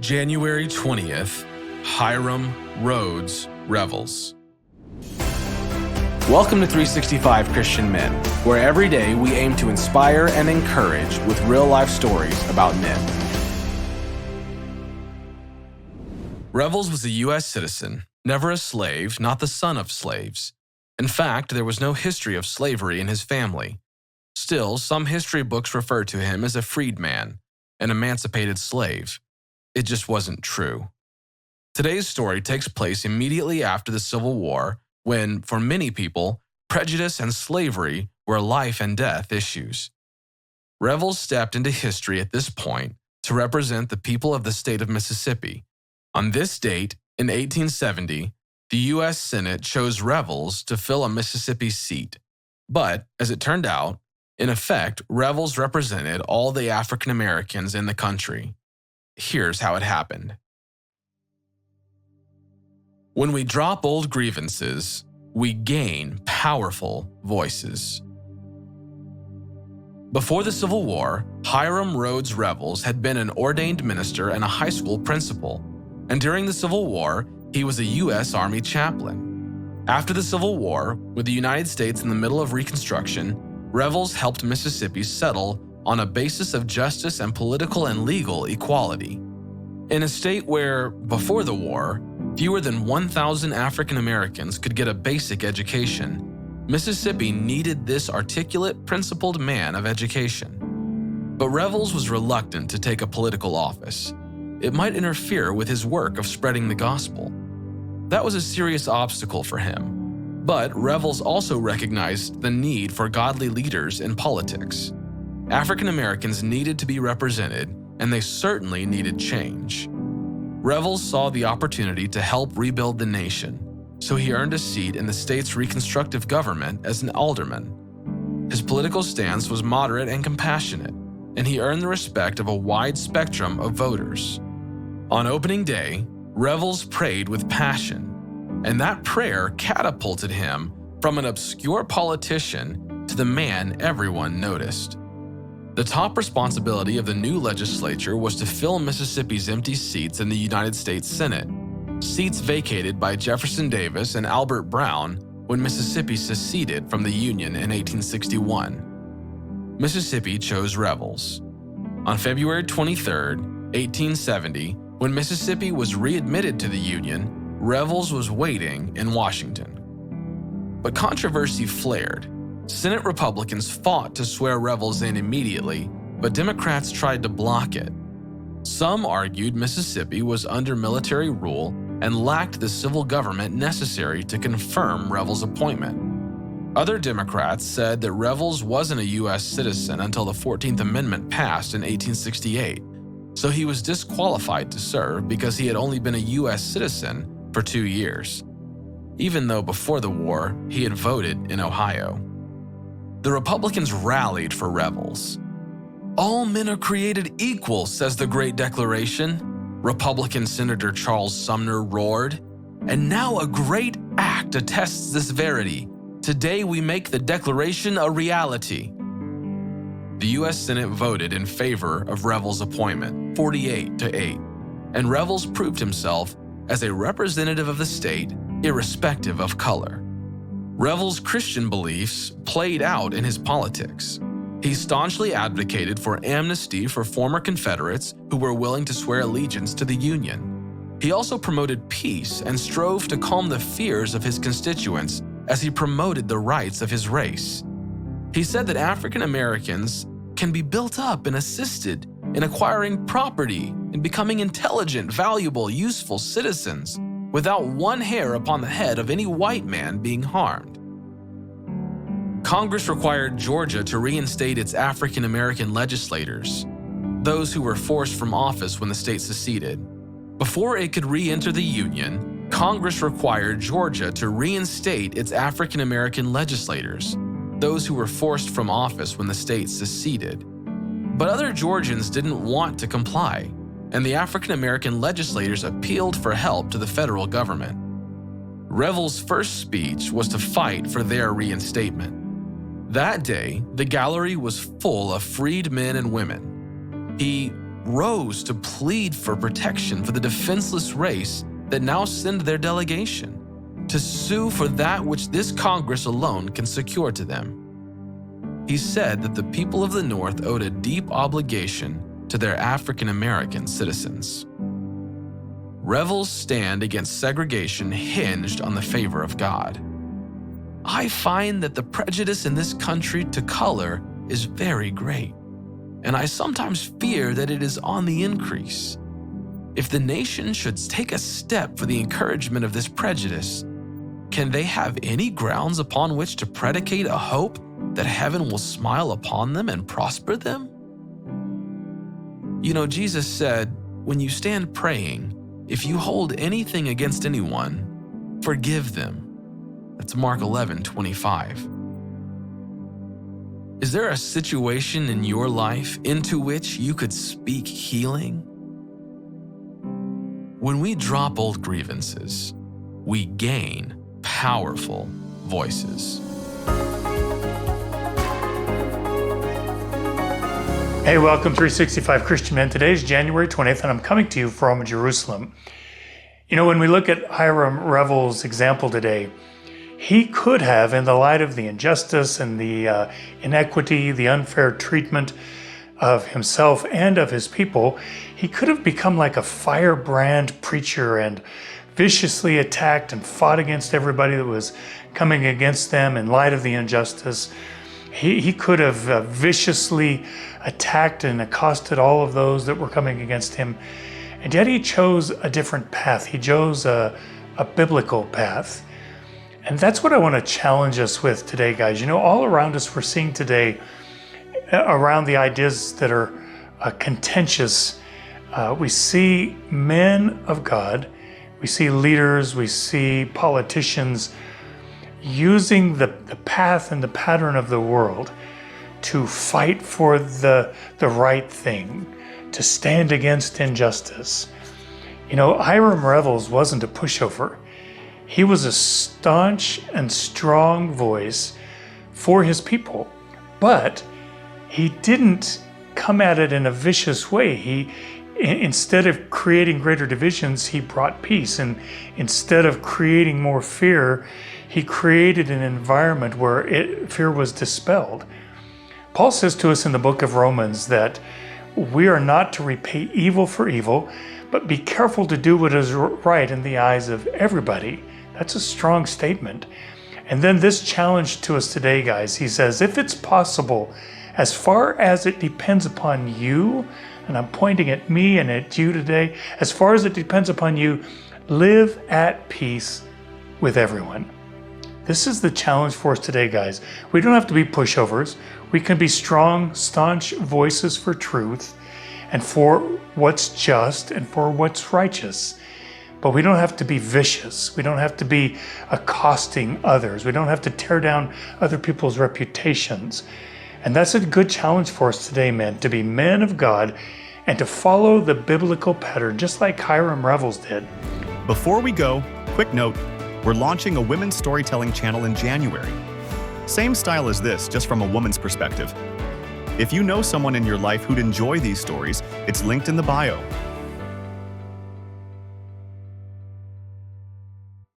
January 20th, Hiram Rhodes Revels. Welcome to 365 Christian Men, where every day we aim to inspire and encourage with real-life stories about men. Revels was a U.S. citizen, never a slave, not the son of slaves. In fact, there was no history of slavery in his family. Still, some history books refer to him as a freedman, an emancipated slave. It just wasn't true. Today's story takes place immediately after the Civil War, when, for many people, prejudice and slavery were life and death issues. Revels stepped into history at this point to represent the people of the state of Mississippi. On this date, in 1870, the U.S. Senate chose Revels to fill a Mississippi seat. But, as it turned out, in effect, Revels represented all the African Americans in the country. Here's how it happened. When we drop old grievances, we gain powerful voices. Before the Civil War, Hiram Rhodes Revels had been an ordained minister and a high school principal, and during the Civil War, he was a U.S. Army chaplain. After the Civil War, with the United States in the middle of Reconstruction, Revels helped Mississippi settle on a basis of justice and political and legal equality. In a state where, before the war, fewer than 1,000 African Americans could get a basic education, Mississippi needed this articulate, principled man of education. But Revels was reluctant to take a political office. It might interfere with his work of spreading the gospel. That was a serious obstacle for him. But Revels also recognized the need for godly leaders in politics. African Americans needed to be represented, and they certainly needed change. Revels saw the opportunity to help rebuild the nation, so he earned a seat in the state's reconstructive government as an alderman. His political stance was moderate and compassionate, and he earned the respect of a wide spectrum of voters. On opening day, Revels prayed with passion, and that prayer catapulted him from an obscure politician to the man everyone noticed. The top responsibility of the new legislature was to fill Mississippi's empty seats in the United States Senate, seats vacated by Jefferson Davis and Albert Brown when Mississippi seceded from the Union in 1861. Mississippi chose Revels. On February 23, 1870, when Mississippi was readmitted to the Union, Revels was waiting in Washington. But controversy flared. Senate Republicans fought to swear Revels in immediately, but Democrats tried to block it. Some argued Mississippi was under military rule and lacked the civil government necessary to confirm Revels' appointment. Other Democrats said that Revels wasn't a U.S. citizen until the 14th Amendment passed in 1868, so he was disqualified to serve because he had only been a U.S. citizen for 2 years, even though before the war he had voted in Ohio. The Republicans rallied for Revels. "All men are created equal," says the Great Declaration, Republican Senator Charles Sumner roared. "And now a great act attests this verity. Today we make the Declaration a reality." The U.S. Senate voted in favor of Revels' appointment, 48-8, and Revels proved himself as a representative of the state, irrespective of color. Revels' Christian beliefs played out in his politics. He staunchly advocated for amnesty for former Confederates who were willing to swear allegiance to the Union. He also promoted peace and strove to calm the fears of his constituents as he promoted the rights of his race. He said that African Americans can be built up and assisted in acquiring property and becoming intelligent, valuable, useful citizens without one hair upon the head of any white man being harmed. Congress required Georgia to reinstate its African American legislators, those who were forced from office when the state seceded. Before it could re-enter the Union, Congress required Georgia to reinstate its African American legislators, those who were forced from office when the state seceded. But other Georgians didn't want to comply, and the African American legislators appealed for help to the federal government. Revels' first speech was to fight for their reinstatement. That day, the gallery was full of freed men and women. He rose to plead for protection for the defenseless race that now send their delegation, to sue for that which this Congress alone can secure to them. He said that the people of the North owed a deep obligation to their African American citizens. Revels' stand against segregation hinged on the favor of God. I find that the prejudice in this country to color is very great, and I sometimes fear that it is on the increase. If the nation should take a step for the encouragement of this prejudice, can they have any grounds upon which to predicate a hope that heaven will smile upon them and prosper them? You know, Jesus said, when you stand praying, if you hold anything against anyone, forgive them. That's Mark 11:25. Is there a situation in your life into which you could speak healing? When we drop old grievances, we gain powerful voices. Hey, welcome to 365 Christian Men. Today is January 20th, and I'm coming to you from Jerusalem. You know, when we look at Hiram Revels' example today, he could have, in the light of the injustice and the inequity, the unfair treatment of himself and of his people, he could have become like a firebrand preacher and viciously attacked and fought against everybody that was coming against them in light of the injustice. He could have viciously attacked and accosted all of those that were coming against him. And yet he chose a different path. He chose a biblical path. And that's what I want to challenge us with today, guys. You know, all around us we're seeing today around the ideas that are contentious. We see men of God, we see leaders, we see politicians using the path and the pattern of the world to fight for the right thing, to stand against injustice. You know, Hiram Revels wasn't a pushover. He was a staunch and strong voice for his people, but he didn't come at it in a vicious way. Instead of creating greater divisions, he brought peace. And instead of creating more fear, he created an environment where fear was dispelled. Paul says to us in the book of Romans that we are not to repay evil for evil, but be careful to do what is right in the eyes of everybody. That's a strong statement. And then this challenge to us today, guys, he says, if it's possible, as far as it depends upon you, and I'm pointing at me and at you today, as far as it depends upon you, live at peace with everyone. This is the challenge for us today, guys. We don't have to be pushovers. We can be strong, staunch voices for truth and for what's just and for what's righteous. But we don't have to be vicious. We don't have to be accosting others. We don't have to tear down other people's reputations. And that's a good challenge for us today, men, to be men of God and to follow the biblical pattern, just like Hiram Revels did. Before we go, quick note, we're launching a women's storytelling channel in January. Same style as this, just from a woman's perspective. If you know someone in your life who'd enjoy these stories, it's linked in the bio.